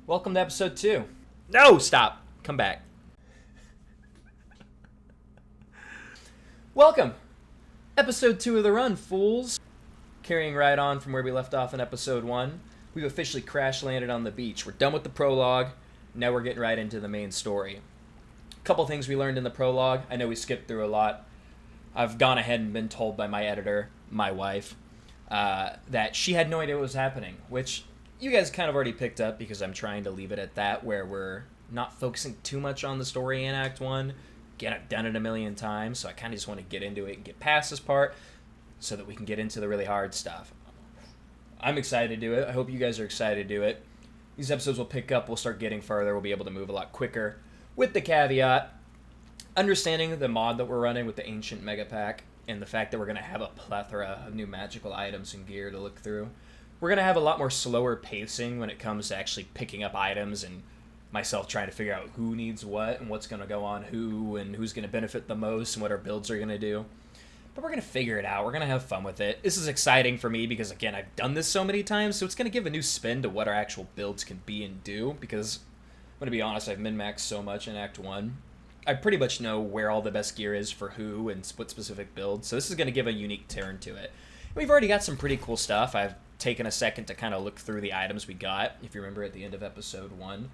Welcome to episode 2. No, stop. Come back. Welcome. Episode 2 of The Run, fools. Carrying right on from where we left off in episode 1. We've officially crash landed on the beach. We're done with the prologue. Now we're getting right into the main story. A couple things we learned in the prologue. I know we skipped through a lot. I've gone ahead and been told by my editor, my wife, that she had no idea what was happening, which you guys kind of already picked up because I'm trying to leave it at that, where we're not focusing too much on the story in Act 1. Again, I've done it a million times, so I kind of just want to get into it and get past this part so that we can get into the really hard stuff. I'm excited to do it. I hope you guys are excited to do it. These episodes will pick up. We'll start getting further. We'll be able to move a lot quicker. With the caveat, understanding the mod that we're running with the Ancient Mega Pack and the fact that we're going to have a plethora of new magical items and gear to look through, we're going to have a lot more slower pacing when it comes to actually picking up items and myself trying to figure out who needs what and what's going to go on who and who's going to benefit the most and what our builds are going to do. But we're going to figure it out. We're going to have fun with it. This is exciting for me because, again, I've done this so many times, so it's going to give a new spin to what our actual builds can be and do, because I'm going to be honest, I've min-maxed so much in Act 1. I pretty much know where all the best gear is for who and what specific builds, so this is going to give a unique turn to it. We've already got some pretty cool stuff. I've taken a second to kind of look through the items we got. If you remember at the end of episode 1,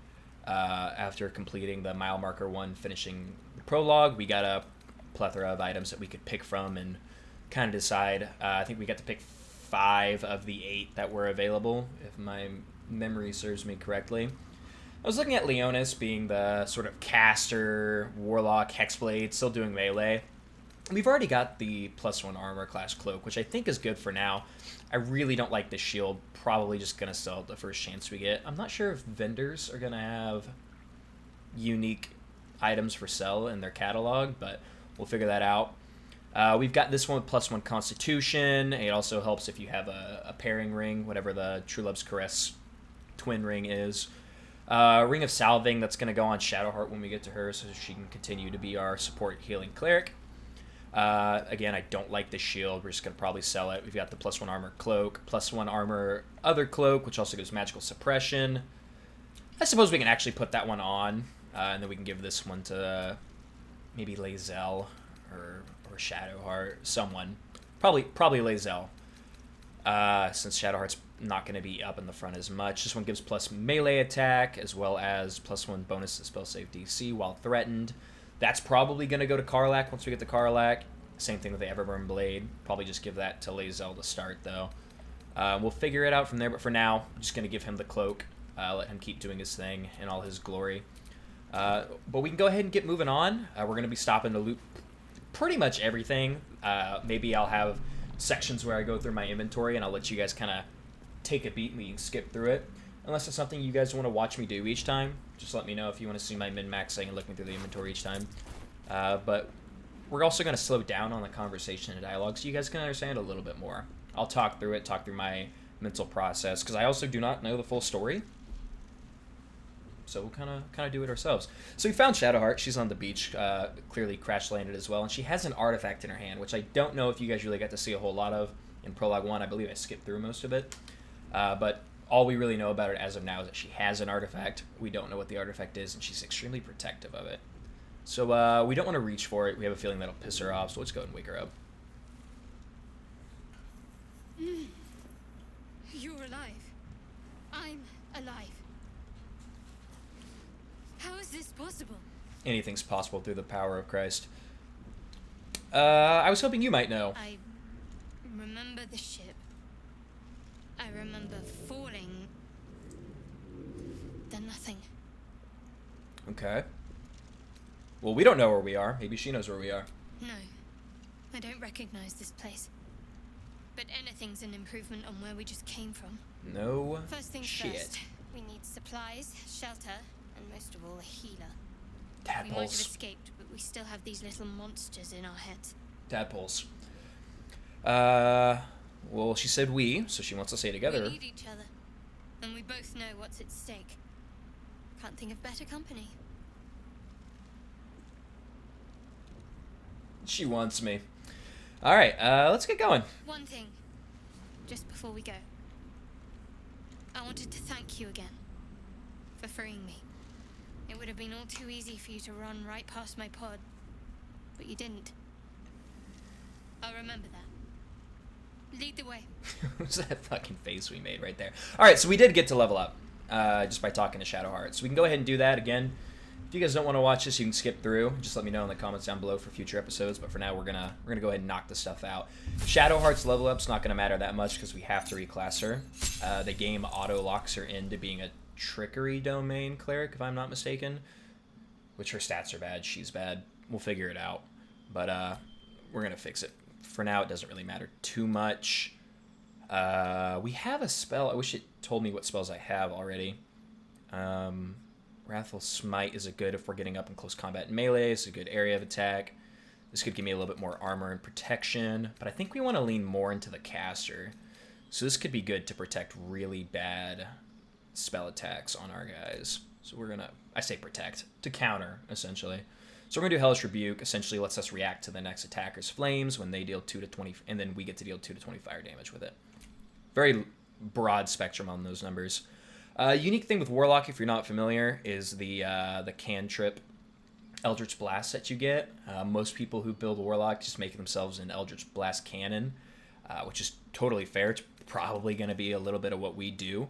after completing the mile marker 1, finishing the prologue, we got a plethora of items that we could pick from and kind of decide. I think we got to pick 5 of the 8 that were available, if my memory serves me correctly. I was looking at Leonis being the sort of caster, warlock, hexblade, still doing melee. We've already got the +1 armor class cloak, which I think is good for now. I really don't like the shield. Probably just going to sell it the first chance we get. I'm not sure if vendors are going to have unique items for sale in their catalog, but we'll figure that out. We've got this one with +1 constitution. It also helps if you have a pairing ring, whatever the True Love's Caress twin ring is. Ring of Salving, that's going to go on Shadowheart when we get to her, so she can continue to be our support healing cleric. Again, I don't like the shield. We're just going to probably sell it. We've got the +1 armor cloak, +1 armor other cloak, which also gives magical suppression. I suppose we can actually put that one on, and then we can give this one to maybe Lae'zel or Shadowheart, someone. Probably Lae'zel, since Shadowheart's not going to be up in the front as much. This one gives plus melee attack, as well as +1 bonus to spell save DC while threatened. That's probably going to go to Karlach once we get to Karlach. Same thing with the Everburn Blade. Probably just give that to Lae'zel to start, though. We'll figure it out from there, but for now, I'm just going to give him the cloak. Let him keep doing his thing in all his glory. But we can go ahead and get moving on. We're going to be stopping to loot pretty much everything. Maybe I'll have sections where I go through my inventory, and I'll let you guys kind of take a beat and we can skip through it. Unless it's something you guys want to watch me do each time, just let me know if you want to see my min-maxing and looking through the inventory each time. But we're also going to slow down on the conversation and dialogue so you guys can understand a little bit more. I'll talk through it, talk through my mental process, because I also do not know the full story. So we'll kind of do it ourselves. So we found Shadowheart. She's on the beach, clearly crash landed as well, and she has an artifact in her hand, which I don't know if you guys really got to see a whole lot of in Prologue 1. I believe I skipped through most of it. But all we really know about it as of now is that she has an artifact. We don't know what the artifact is, and she's extremely protective of it. So we don't want to reach for it. We have a feeling that'll piss her off, so let's go and wake her up. You're alive. I'm alive. How is this possible? Anything's possible through the power of Christ. I was hoping you might know. I remember the ship. I remember falling. Then nothing. Okay. Well, we don't know where we are. Maybe she knows where we are. No, I don't recognize this place. But anything's an improvement on where we just came from. No First things shit. first, we need supplies, shelter, and most of all, a healer. We might have Tadpoles. escaped, but we still have these little monsters in our heads. Tadpoles. Well, she said we, so she wants to stay together. We need each other, and we both know what's at stake. Can't think of better company. She wants me. Alright, let's get going. One thing, just before we go. I wanted to thank you again for freeing me. It would have been all too easy for you to run right past my pod, but you didn't. I'll remember that. Lead the way. What's that fucking face we made right there? Alright, so we did get to level up just by talking to Shadowheart. So we can go ahead and do that again. If you guys don't want to watch this, you can skip through. Just let me know in the comments down below for future episodes. But for now, we're gonna go ahead and knock this stuff out. Shadowheart's level up's not gonna matter that much because we have to reclass her. The game auto locks her into being a trickery domain cleric, if I'm not mistaken. Which her stats are bad. She's bad. We'll figure it out. But we're gonna fix it. For now, it doesn't really matter too much. We have a spell. I wish it told me what spells I have already. Wrathful Smite is a good if we're getting up in close combat and melee. It's a good area of attack. This could give me a little bit more armor and protection, but I think we want to lean more into the caster. So this could be good to protect really bad spell attacks on our guys. So we're gonna, I say protect, to counter, essentially. So we're gonna do Hellish Rebuke, essentially lets us react to the next attacker's flames when they deal 2 to 20, and then we get to deal 2 to 20 fire damage with it. Very broad spectrum on those numbers. Unique thing with Warlock, if you're not familiar, is the cantrip Eldritch Blast that you get. Most people who build Warlock just make themselves an Eldritch Blast cannon, which is totally fair. It's probably going to be a little bit of what we do.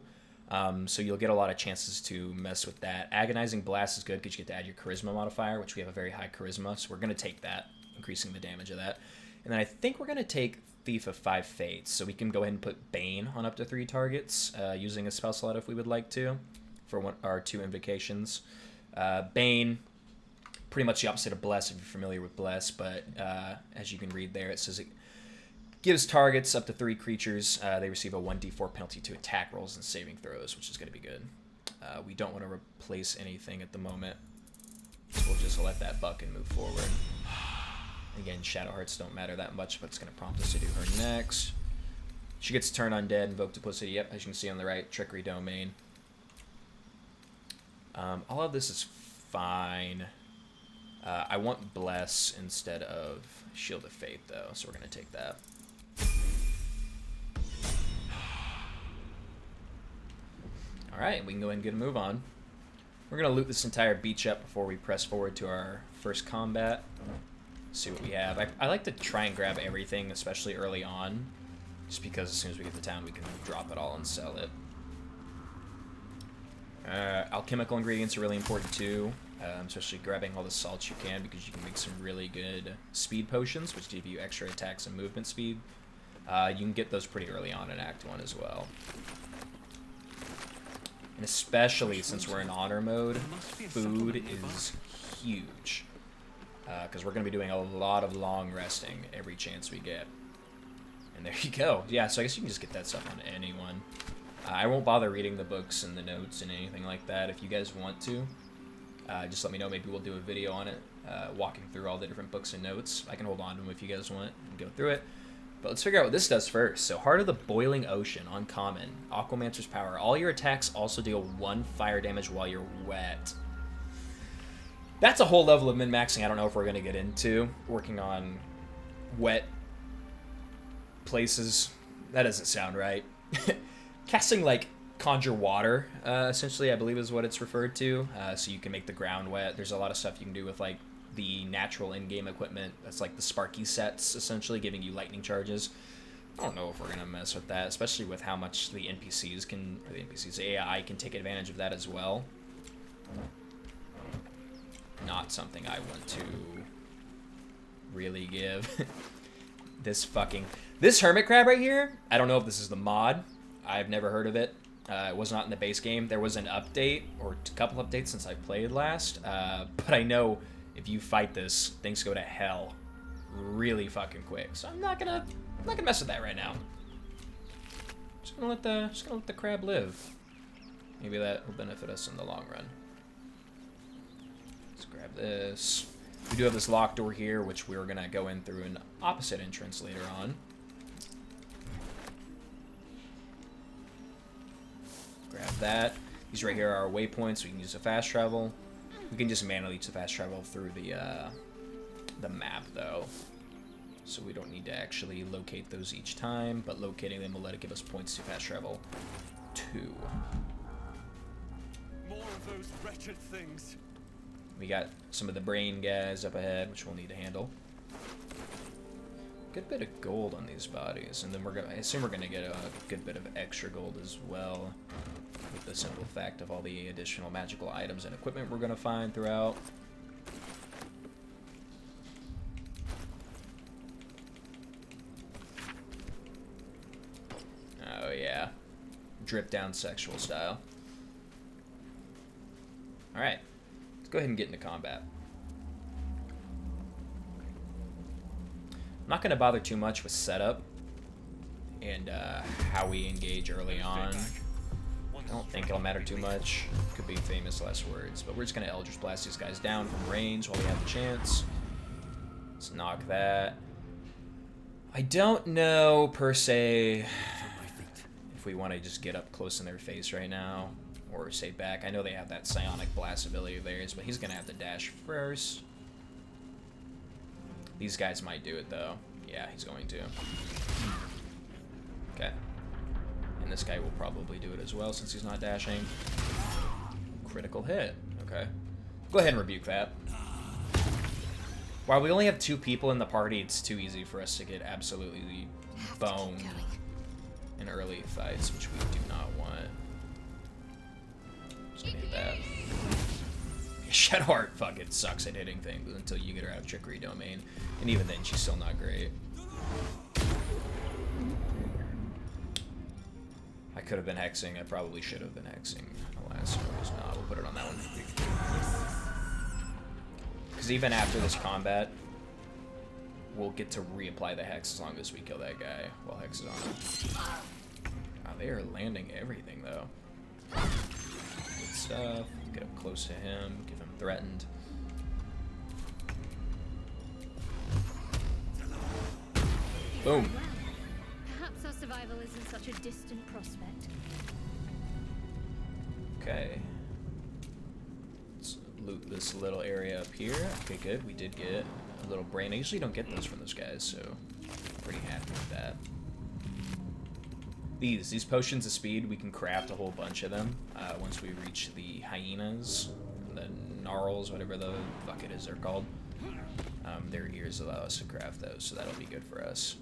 So you'll get a lot of chances to mess with that. Agonizing Blast is good because you get to add your Charisma modifier, which we have a very high Charisma, so we're going to take that, increasing the damage of that. And then I think we're going to take Thief of 5 Fates, so we can go ahead and put Bane on up to 3 targets, using a spell slot if we would like to, for our 2 invocations. Bane, pretty much the opposite of Bless if you're familiar with Bless, but as you can read there, it says it gives targets up to 3 creatures. They receive a 1d4 penalty to attack rolls and saving throws, which is going to be good. We don't want to replace anything at the moment, so we'll just let that buck and move forward. Again, Shadowhearts don't matter that much, but it's going to prompt us to do her next. She gets Turn Undead, Invoke Duplicity. Yep, as you can see on the right, Trickery Domain. All of this is fine. I want Bless instead of Shield of Fate, though, so we're going to take that. Alright, we can go ahead and get a move on. We're going to loot this entire beach up before we press forward to our first combat. See what we have. I like to try and grab everything, especially early on, just because as soon as we get to town, we can drop it all and sell it. Alchemical ingredients are really important too, especially grabbing all the salts you can, because you can make some really good speed potions, which give you extra attacks and movement speed. You can get those pretty early on in Act 1 as well. And especially since we're in honor mode, food is huge. Because we're going to be doing a lot of long resting every chance we get. And there you go. Yeah, so I guess you can just get that stuff on anyone. I won't bother reading the books and the notes and anything like that. If you guys want to, just let me know. Maybe we'll do a video on it, walking through all the different books and notes. I can hold on to them if you guys want and go through it. But let's figure out what this does first. So, Heart of the Boiling Ocean, uncommon. Aquamancer's Power. All your attacks also deal 1 fire damage while you're wet. That's a whole level of min-maxing I don't know if we're going to get into. Working on wet places. That doesn't sound right. Casting, like, Conjure Water, essentially, I believe is what it's referred to. So you can make the ground wet. There's a lot of stuff you can do with, like, the natural in-game equipment. That's like the Sparky sets, essentially, giving you lightning charges. I don't know if we're going to mess with that, especially with how much the NPCs can, or the NPCs, AI can take advantage of that as well. Not something I want to really give. This hermit crab right here, I don't know if this is the mod. I've never heard of it. It was not in the base game. There was an update, or a couple updates since I played last. But I know if you fight this, things go to hell really fucking quick. So I'm not gonna mess with that right now. Just gonna let the crab live. Maybe that will benefit us in the long run. Let's grab this. We do have this locked door here, which we're gonna go in through an opposite entrance later on. Grab that. These right here are our waypoints. We can use the fast travel. We can just manually use the fast travel through the map, though. So we don't need to actually locate those each time, but locating them will let it give us points to fast travel too. More of those wretched things. We got some of the brain guys up ahead, which we'll need to handle. Good bit of gold on these bodies, and then I assume we're gonna get a good bit of extra gold as well, with the simple fact of all the additional magical items and equipment we're gonna find throughout. Oh yeah, drip down sexual style. All right, let's go ahead and get into combat. I'm not going to bother too much with setup and how we engage early on. I don't think it'll matter too much. Could be famous last words, but we're just going to Eldritch Blast these guys down from range while we have the chance. Let's knock that. I don't know, per se, if we want to just get up close in their face right now or stay back. I know they have that Psionic Blast ability of theirs, but he's going to have to dash first. These guys might do it, though. Yeah, he's going to. Okay. And this guy will probably do it as well, since he's not dashing. Critical hit. Okay. Go ahead and rebuke that. While we only have 2 people in the party, it's too easy for us to get absolutely boned in early fights, which we do not want. Just gonna hit that. Shadowheart fucking sucks at hitting things until you get her out of Trickery Domain. And even then, she's still not great. I could have been hexing. I probably should have been hexing. Alas, we'll put it on that one. Because even after this combat, we'll get to reapply the hex as long as we kill that guy while hex is on him. Wow, they are landing everything, though. Good stuff. Get up close to him. Give him threatened. Boom. Perhaps our survival isn't such a distant prospect. Okay. Let's loot this little area up here. Okay, good. We did get a little brain. I usually don't get those from those guys, so I'm pretty happy with that. These potions of speed, we can craft a whole bunch of them once we reach the hyenas, the gnarls, whatever the fuck it is they're called. Their ears allow us to craft those, so that'll be good for us.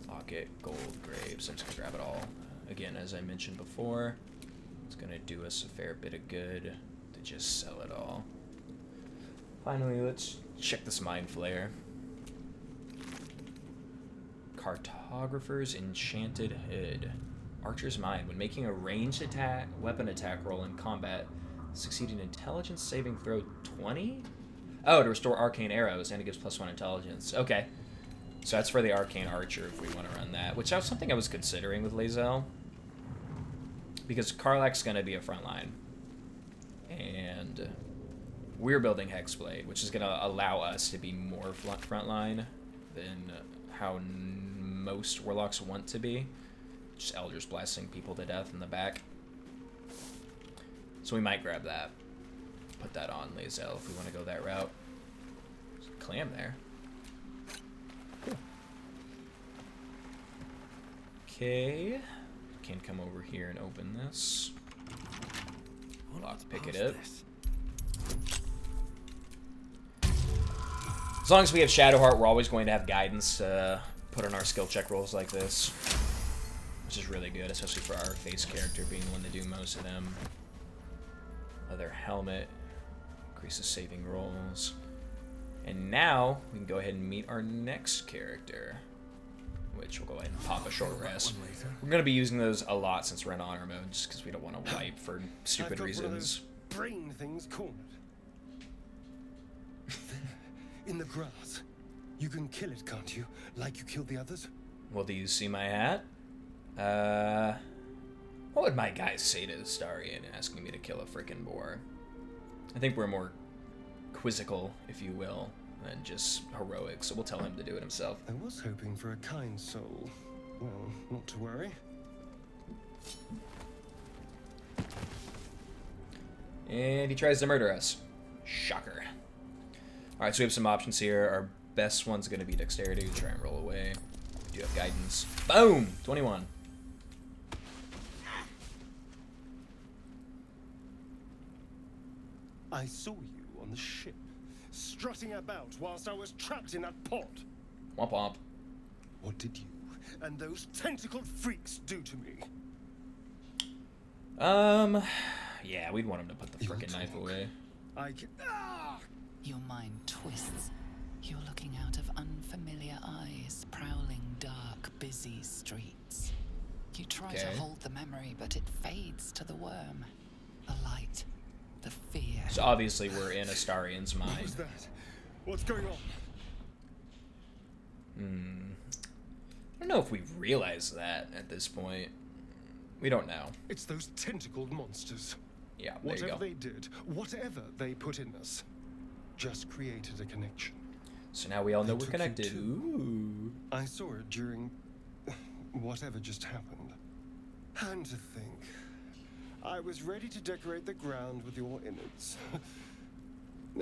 Locket, gold, graves, I'm just gonna grab it all. Again, as I mentioned before, it's gonna do us a fair bit of good to just sell it all. Finally, let's check this Mind Flayer. Cartographer's Enchanted Hood. Archer's Mind. When making a ranged weapon attack roll in combat, succeed an intelligence saving throw 20? Oh, to restore arcane arrows, and it gives +1 intelligence. Okay. So that's for the arcane archer if we want to run that, which was something I was considering with Lae'zel. Because Karlach's going to be a frontline. And we're building Hexblade, which is going to allow us to be more frontline than how most warlocks want to be. Just Elders blasting people to death in the back. So we might grab that. Put that on Lae'zel if we want to go that route. There's a clam there. Cool. Okay. Can come over here and open this. Lock, pick it up. As long as we have Shadowheart, we're always going to have guidance put on our skill check rolls like this, which is really good, especially for our face character being the one to do most of them. Leather helmet, increases saving rolls. And now we can go ahead and meet our next character, which we'll go ahead and pop a short rest. We're going to be using those a lot since we're in honor mode, just because we don't want to wipe for stupid reasons. Brain things cornered. In the grass. You can kill it, can't you? Like you killed the others? Well, do you see my hat? What would my guys say to the Starian asking me to kill a frickin' boar? I think we're more quizzical, if you will, than just heroic, so we'll tell him to do it himself. I was hoping for a kind soul. Well, not to worry. And he tries to murder us. Shocker. Alright, so we have some options here. Our best one's going to be dexterity. Try and roll away. We do have guidance. Boom! 21. I saw you on the ship, strutting about whilst I was trapped in that pod. Womp womp. What did you and those tentacled freaks do to me? Yeah, we'd want him to put the You frickin' knife talk. away. Your mind twists. You're looking out of unfamiliar eyes, prowling dark, busy streets. You try to Okay. hold the memory, but it fades to the worm. The light, the fear. So obviously we're in Astarian's What mind. was that? What's going on? I don't know if we realize that at this point. We don't know. It's those tentacled monsters. Yeah, there you Whatever go. they did, whatever they put in us, just created a connection. So now we all know They we're took you connected. too. Ooh. I saw it during whatever just happened. And to think, I was ready to decorate the ground with your innards.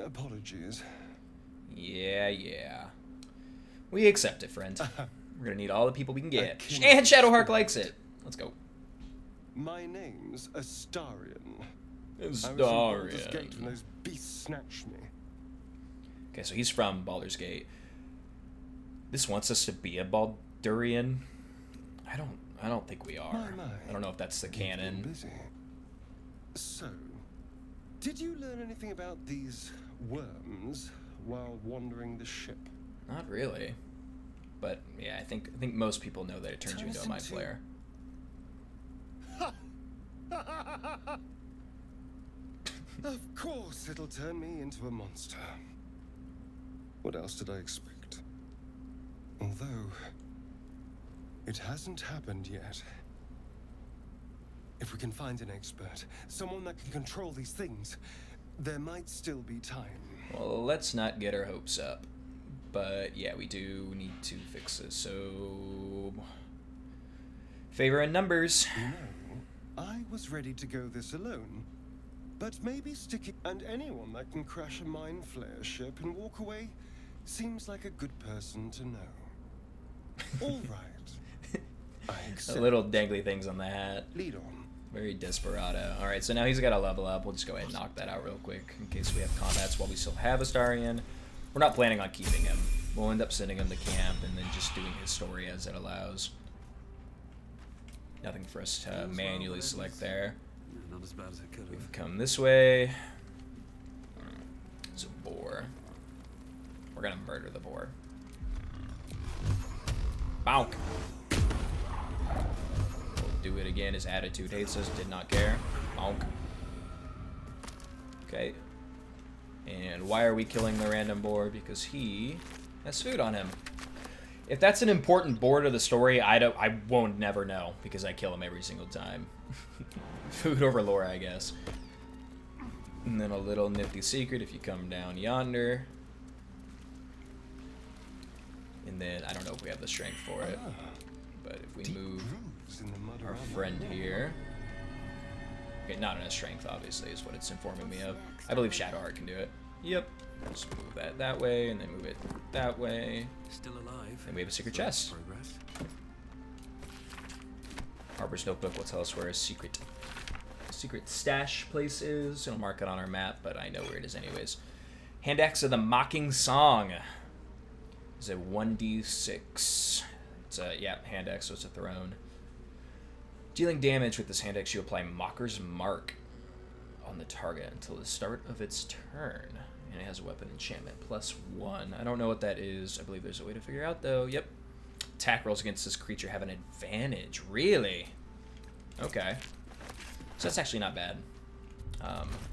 Apologies. Yeah. We accept it, friend. We're gonna need all the people we can get. king And Shadowheart likes it. Let's go. My name's Astarian. I was in Baldur's Gate when those beasts snatched me. Okay, so he's from Baldur's Gate. This wants us to be a Baldurian. I don't think we are. My. I don't know if that's the You've been canon. busy. So, did you learn anything about these worms while wandering the ship? Not really. But yeah, I think most people know that it turns you into a mind flayer. Of course it'll turn me into a monster. What else did I expect? Although, it hasn't happened yet. If we can find an expert, someone that can control these things, there might still be time. Well, let's not get our hopes up. But yeah, we do need to fix this. So, favor in numbers. You know, I was ready to go this alone. But maybe sticking and anyone that can crash a mind flare ship and walk away seems like a good person to know. All right. I The accept. little dangly things on the hat. Lead on. Very desperado. Alright, so now he's got to level up. We'll just go ahead and knock that out real quick in case we have combats while we still have Astarian. We're not planning on keeping him. We'll end up sending him to camp and then just doing his story as it allows. Nothing for us to manually select there. Not as bad as it could have. We've come this way. It's a boar. We're gonna murder the boar. Bonk. We'll do it again. His attitude hates us. Did not care. Bonk. Okay. And why are we killing the random boar? Because he has food on him. If that's an important boar to the story, I won't never know because I kill him every single time. Food over lore, I guess. And then a little nifty secret if you come down yonder. And then I don't know if we have the strength for it, but if we Deep move grooves in the mud our around my friend neck. here. Okay, not enough strength, obviously, is what it's informing me of. I believe Shadowheart can do it. Yep. Just move that way, and then move it that way. Still alive. Then we have a secret So that's chest. progress. Harper's notebook will tell us where a secret stash place is. It'll mark it on our map, but I know where it is anyways. Hand axe of the Mocking Song. It's a 1d6. It's a, yeah, hand axe, so it's a throne. Dealing damage with this hand axe, you apply Mocker's Mark on the target until the start of its turn. And it has a weapon enchantment +1. I don't know what that is. I believe there's a way to figure out, though. Yep. Attack rolls against this creature have an advantage. Really? Okay. So that's actually not bad.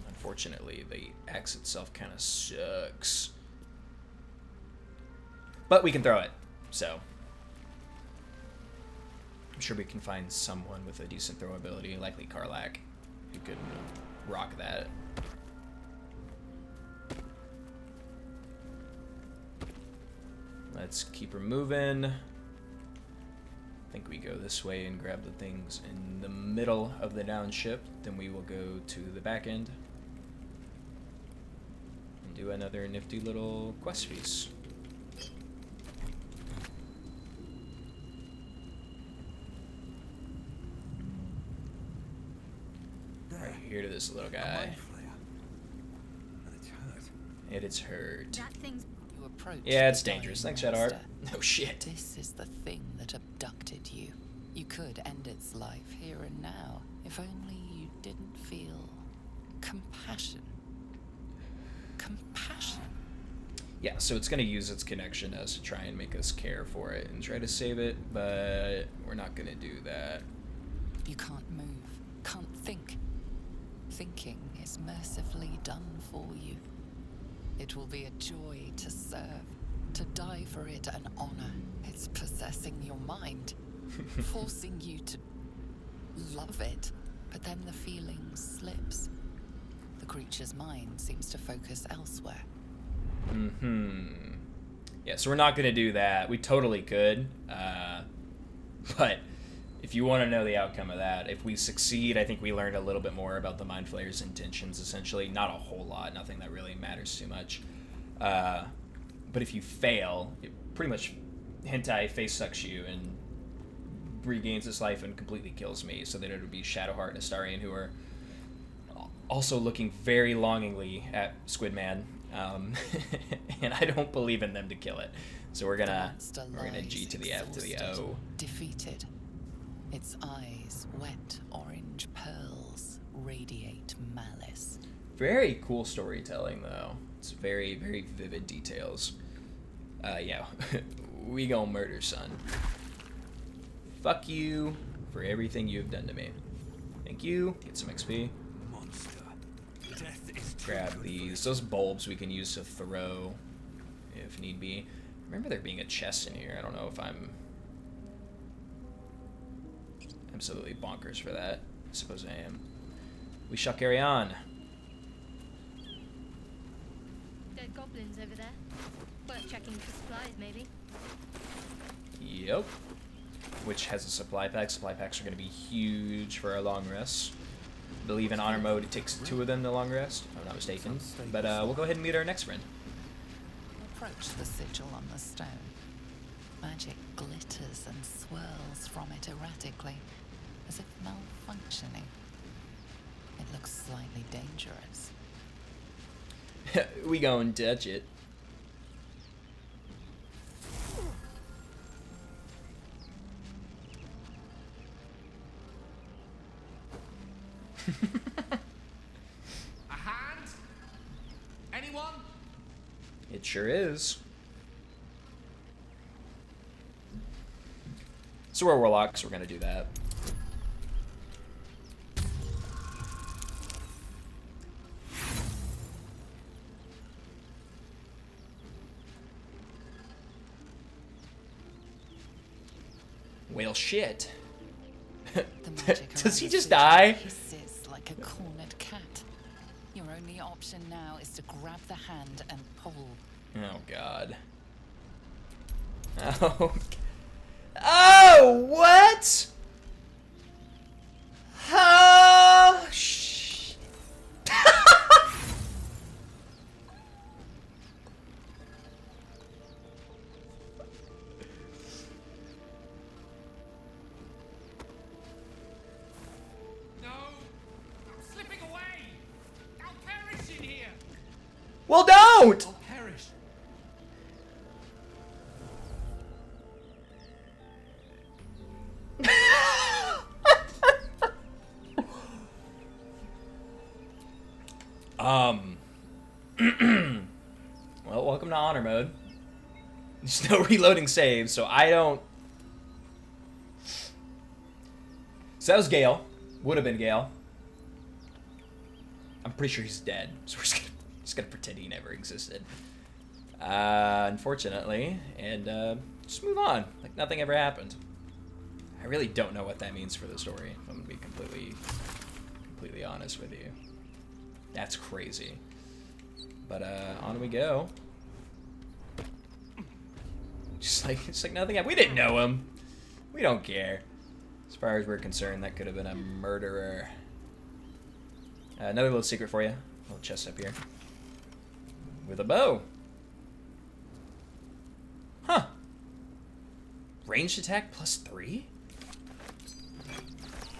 Unfortunately, the axe itself kind of sucks. But we can throw it, so. I'm sure we can find someone with a decent throw ability, likely Karlak, who could rock that. Let's keep her moving. I think we go this way and grab the things in the middle of the down ship. Then we will go to the back end and do another nifty little quest piece. Right here to this little A guy. mind flayer. and it's hurt. That thing's You approach Yeah, it's the dangerous. dying Thanks, Shadowheart. monster. No shit. This is the thing that abducted you. You could end its life here and now, if only you didn't feel compassion. Compassion. Yeah, so it's going to use its connection to us to try and make us care for it and try to save it, but we're not going to do that. You can't move, can't think. Thinking is mercifully done for you. It will be a joy to serve, to die for it an honor. It's possessing your mind, forcing you to love it, but then the feeling slips. The creature's mind seems to focus elsewhere. Yeah, so we're not going to do that. We totally could, but if you want to know the outcome of that, if we succeed, I think we learned a little bit more about the Mind Flayer's intentions, essentially. Not a whole lot, nothing that really matters too much. But if you fail, it pretty much hentai face sucks you and regains its life and completely kills me, so that it would be Shadowheart and Astarion, who are also looking very longingly at Squidman, and I don't believe in them to kill it. So we're gonna G to the F to the O. Defeated. Its eyes, wet orange pearls, radiate malice. Very cool storytelling, though. It's very, very vivid details. Yeah, we gon' murder, son. Fuck you for everything you have done to me. Thank you. Get some XP. Monster. Death is too Grab good for these. it. Those bulbs we can use to throw if need be. Remember there being a chest in here. I don't know if I'm absolutely bonkers for that. I suppose I am. We shall carry on. dead goblins over there. Worth checking for supplies, maybe. Yep. Which has a supply pack. Supply packs are going to be huge for our long rests. I believe in honor mode it takes 2 of them to long rest, if I'm not mistaken. But we'll go ahead and meet our next friend. Approach the sigil on the stone. Magic glitters and swirls from it erratically, as if malfunctioning. It looks slightly dangerous. We go and touch it. A hand? Anyone? It sure is. So we're warlocks, we're gonna do that. Well, shit. The magic Does he around just the sigil die? hisses like a cornered cat. Your only option now is to grab the hand and pull. Oh, God. Oh. Oh, what? Oh, shit. No. I'm slipping away. I'll perish in here. Well, don't! I'll perish. Well, welcome to honor mode. There's no reloading saves, so I don't. So that was Gale. Would have been Gale. I'm pretty sure he's dead, so we're just gonna pretend he never existed. Unfortunately, and just move on, like nothing ever happened. I really don't know what that means for the story, if I'm gonna be completely honest with you. That's crazy. But on we go. Just like nothing happened. We didn't know him. We don't care. As far as we're concerned, that could have been a murderer. Another little secret for you. Little chest up here. With a bow. Huh. Ranged attack +3?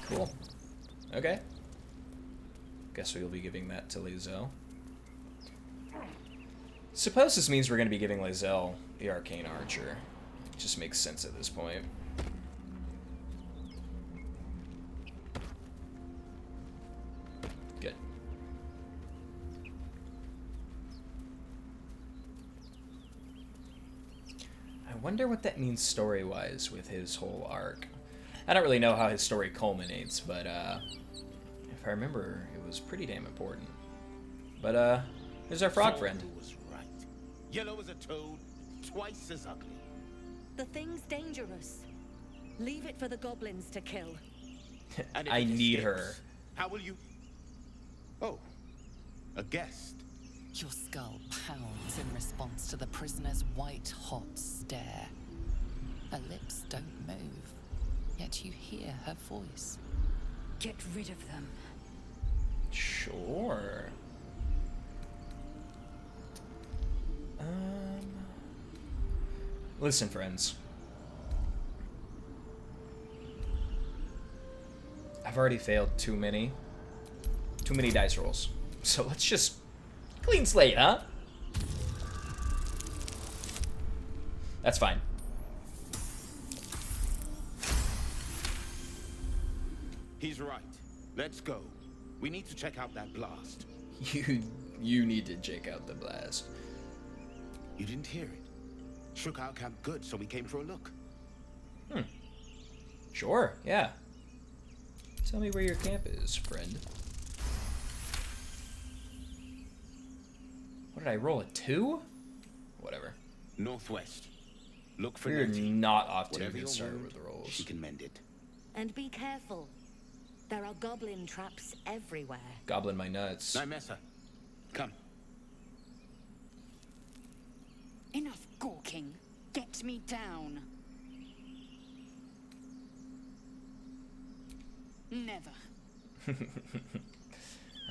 Cool. Okay. Guess we'll be giving that to Lizzo. Suppose this means we're going to be giving Lae'zel the Arcane Archer. It just makes sense at this point. Good. I wonder what that means story-wise with his whole arc. I don't really know how his story culminates, but if I remember, it was pretty damn important. But here's our frog friend. Was right. Yellow as a toad, twice as ugly. The thing's dangerous. Leave it for the goblins to kill. And if I it need escapes, her. How will you? Oh, a guest. Your skull pounds in response to the prisoner's white-hot stare. Her lips don't move, yet you hear her voice. Get rid of them. Sure. Listen, friends. I've already failed too many dice rolls. So let's just clean slate, huh? That's fine. He's right. Let's go. We need to check out that blast. You need to check out the blast. You didn't hear it. Shook our camp good, so we came for a look. Sure, yeah. Tell me where your camp is, friend. What did I roll, a 2? Whatever. Northwest. Look for We're Nettie. not off to a Whatever good your start wound, with the rolls. she can mend it. And be careful. There are goblin traps everywhere. Goblin my nuts. Nymessa, come. Enough gawking. Get me down. Never.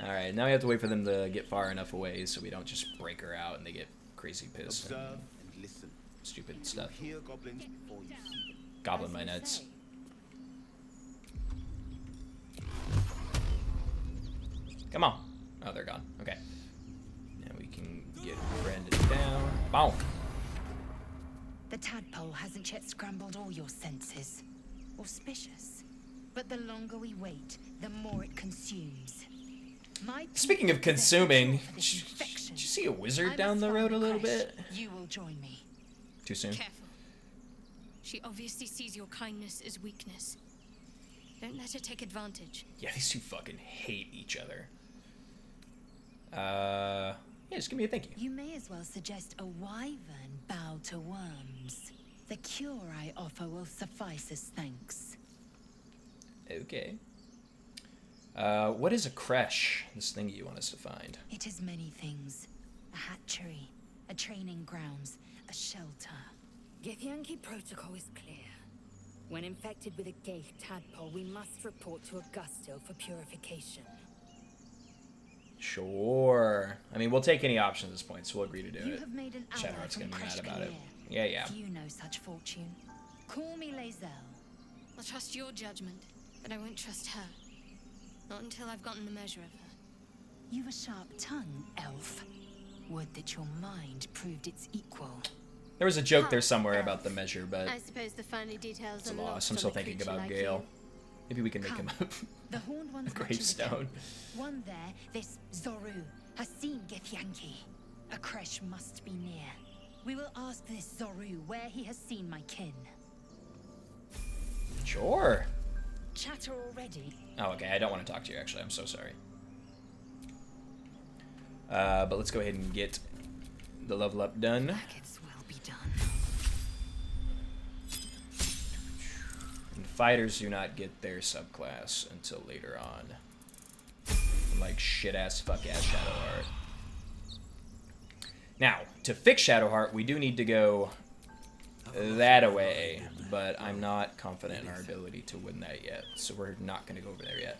Alright, now we have to wait for them to get far enough away so we don't just break her out and they get crazy pissed. Observe and listen. Stupid stuff. Hear goblins before you see them. Goblin As my you nuts. say. Come on. Oh, they're gone. Okay. Now we can get Brandon down. Bonk. The tadpole hasn't yet scrambled all your senses. Auspicious. But the longer we wait, the more it consumes. My Speaking of people possess the consuming, cure for this infection. did you see a wizard I down must the find road a the little creche. bit? You will join me. Too soon? Careful. She obviously sees your kindness as weakness. Don't let her take advantage. Yeah, these two fucking hate each other. Yeah, just give me a thank you. You may as well suggest a wyvern bow to worms. The cure I offer will suffice as thanks. Okay. What is a creche? This thing you want us to find. It is many things. A hatchery, a training grounds, a shelter. Githyanki protocol is clear. When infected with a Gaith tadpole, we must report to Augusto for purification. Sure. I mean, we'll take any option at this point, so we'll agree to do You it. have made an ally Shadowheart's from gonna be mad Creche about it. Clear. Yeah. If you know such fortune, call me Lae'zel. I'll trust your judgment, but I won't trust her. Not until I've gotten the measure of her. You've a sharp tongue, elf. Would that your mind proved its equal. There was a joke there somewhere about the measure, but I suppose the finer details it's a are loss. lost I'm on still a thinking creature about like Gale. you. Maybe we can make him Come. The horned one's a watching the gravestone. camp. One there, this Zoru, has seen Githyanki. A creche must be near. We will ask this Zoru where he has seen my kin. Sure. Chatter already. Oh, okay. I don't want to talk to you, actually. I'm so sorry. But let's go ahead and get the level up done. Maggots will be done. And fighters do not get their subclass until later on. Like shit-ass, fuck-ass Shadowheart. Now, to fix Shadowheart, we do need to go that away, but I'm not confident in our ability to win that yet, so we're not going to go over there yet.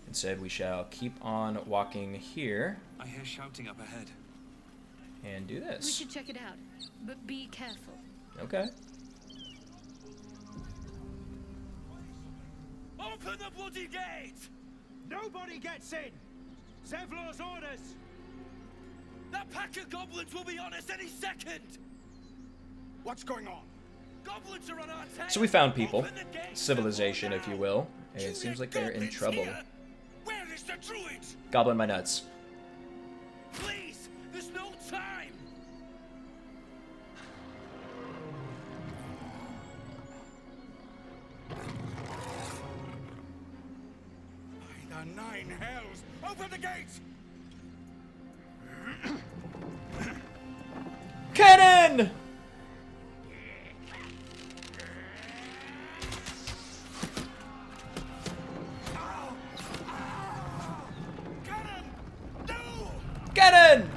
Instead, we shall keep on walking here I hear shouting up ahead. and do We this. should check it out, but be careful. Okay. Open the bloody gate! Nobody gets in! Zevlor's orders! That pack of goblins will be on us any second! What's going on? Goblins are on our tail! So we found people. Open the gates Civilization, and if you will. And it seems like they're in goblins trouble. here? Where is the druid? Goblin my nuts. Please, there's no time! By the nine hells! Open the gates! Cannon! Cannon!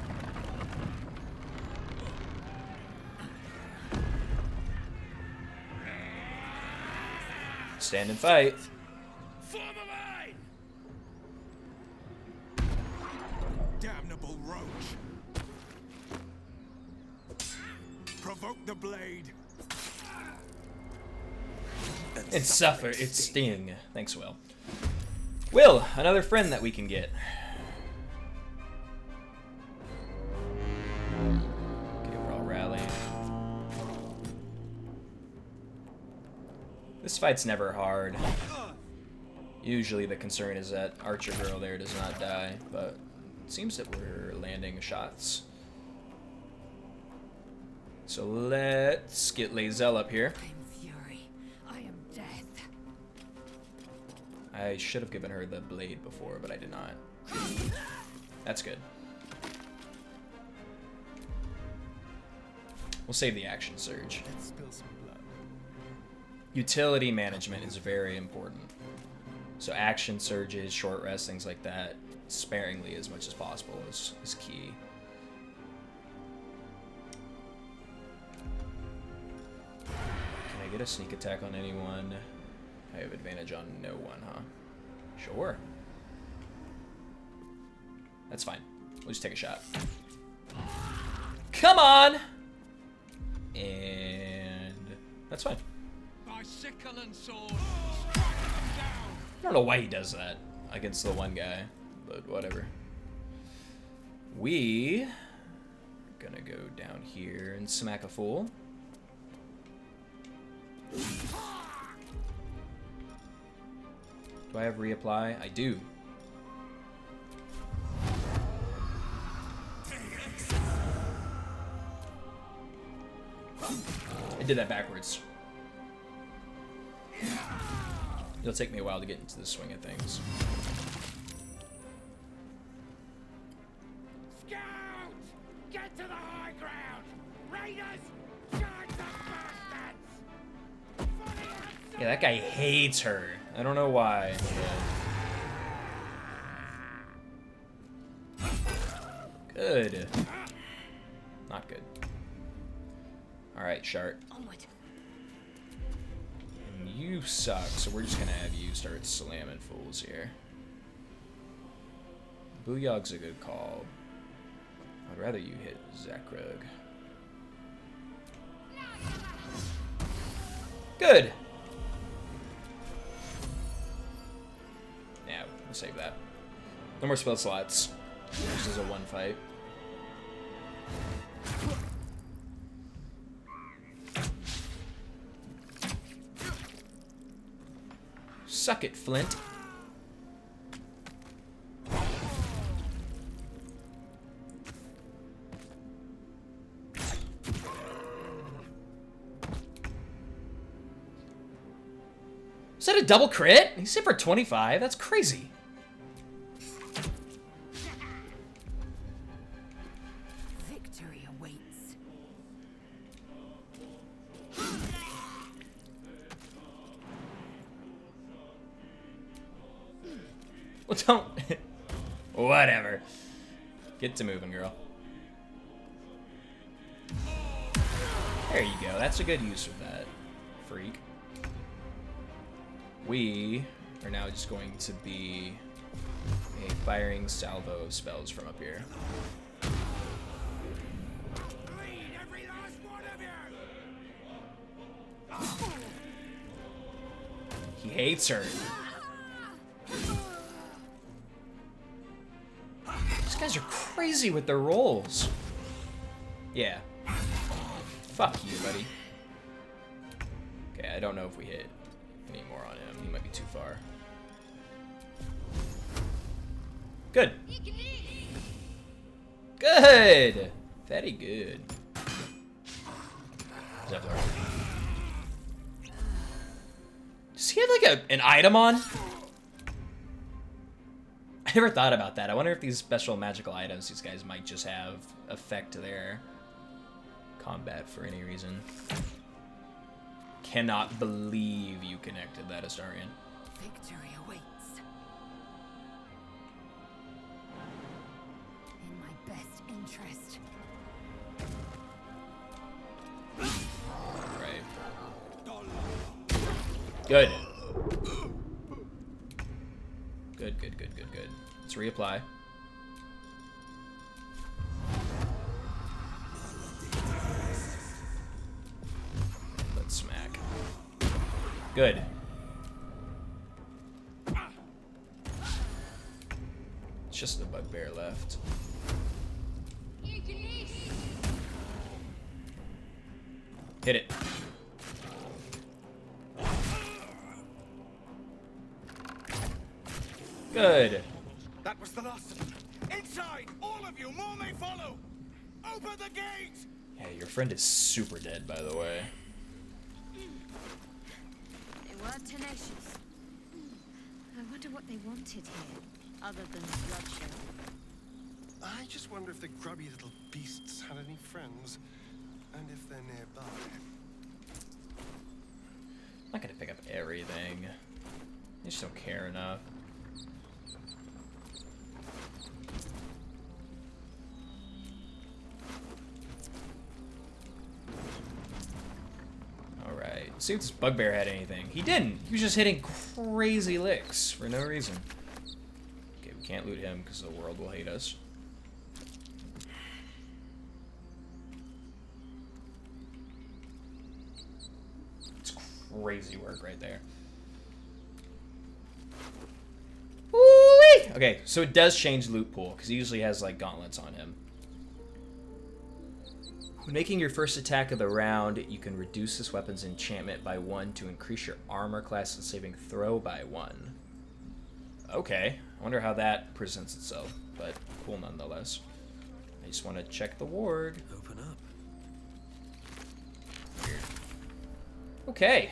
Stand and fight. Form a line! Damnable roach! Provoke the blade! And suffer its sting. Thanks, Will. Will, another friend that we can get. Okay, we're all rallying. This fight's never hard. Usually the concern is that Archer Girl there does not die, but it seems that we're landing shots. So let's get Lae'zel up here. I should have given her the blade before, but I did not. That's good. We'll save the action surge. Let's spill some blood. Utility management is very important. So action surges, short rests, things like that, sparingly as much as possible is key. Can I get a sneak attack on anyone? I have advantage on no one, huh? Sure. That's fine. We'll just take a shot. Come on! And that's fine. By sickle and sword, I don't know why he does that against the one guy, but whatever. We are gonna go down here and smack a fool. Do I have reapply? I do. I did that backwards. It'll take me a while to get into the swing of things. Scout! Get to the high ground! Raiders! Charge the bastards! Yeah, that guy hates her. I don't know why. But... Good. Not good. Alright, Shart. And you suck, so we're just gonna have you start slamming fools here. Booyog's a good call. I'd rather you hit Zakrug. Good! Yeah, we'll save that. No more spell slots. This is a one fight. Suck it, Flint. Is that a double crit? He's hit for 25? That's crazy. Victory awaits. Well, don't... Whatever. Get to moving, girl. There you go. That's a good use of that, freak. We are now just going to be a firing salvo of spells from up here. Bleed every last one of you! He hates her. Just guys are crazy with their rolls. Yeah. Fuck you, buddy. Okay, I don't know if we hit any more on him. He might be too far. Good. Good! Very good. Does he have like an item on? I never thought about that. I wonder if these special magical items, these guys might just have effect to their combat for any reason. Cannot believe you connected that, Astarion. Victory awaits. In my best interest. Right. Good. Good, good, good, good, good. Let's reapply. Let's smack. Good. It's just the bugbear left. Hit it. Good. That was the last of them. Inside! All of you! More may follow! Open the gate! Yeah, your friend is super dead, by the way. They were tenacious. I wonder what they wanted here, other than bloodshed. I just wonder if the grubby little beasts had any friends, and if they're nearby. I'm not gonna pick up everything. I just don't care enough. Alright, see if this bugbear had anything. He didn't! He was just hitting crazy licks for no reason. Okay, we can't loot him because the world will hate us. It's crazy work right there. Woo-wee! Okay, so it does change loot pool because he usually has like gauntlets on him. When making your first attack of the round, you can reduce this weapon's enchantment by 1 to increase your armor class and saving throw by 1. Okay, I wonder how that presents itself, but cool nonetheless. I just want to check the ward. Open up. Weird. Okay.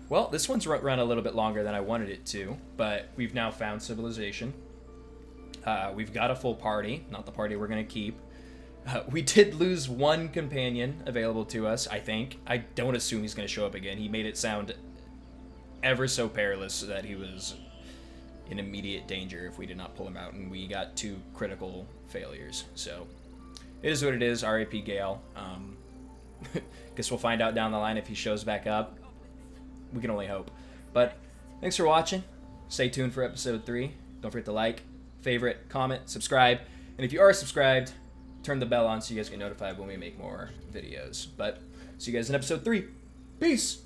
Well, this one's run a little bit longer than I wanted it to, but we've now found civilization. We've got a full party, not the party we're going to keep. We did lose one companion available to us, I think. I don't assume he's going to show up again. He made it sound ever so perilous that he was in immediate danger if we did not pull him out, and we got 2 critical failures. So it is what it is. R.I.P. Gale. Guess we'll find out down the line if he shows back up. We can only hope. But thanks for watching. Stay tuned for episode 3. Don't forget to like, favorite, comment, subscribe. And if you are subscribed, turn the bell on so you guys get notified when we make more videos. But see you guys in episode 3. Peace!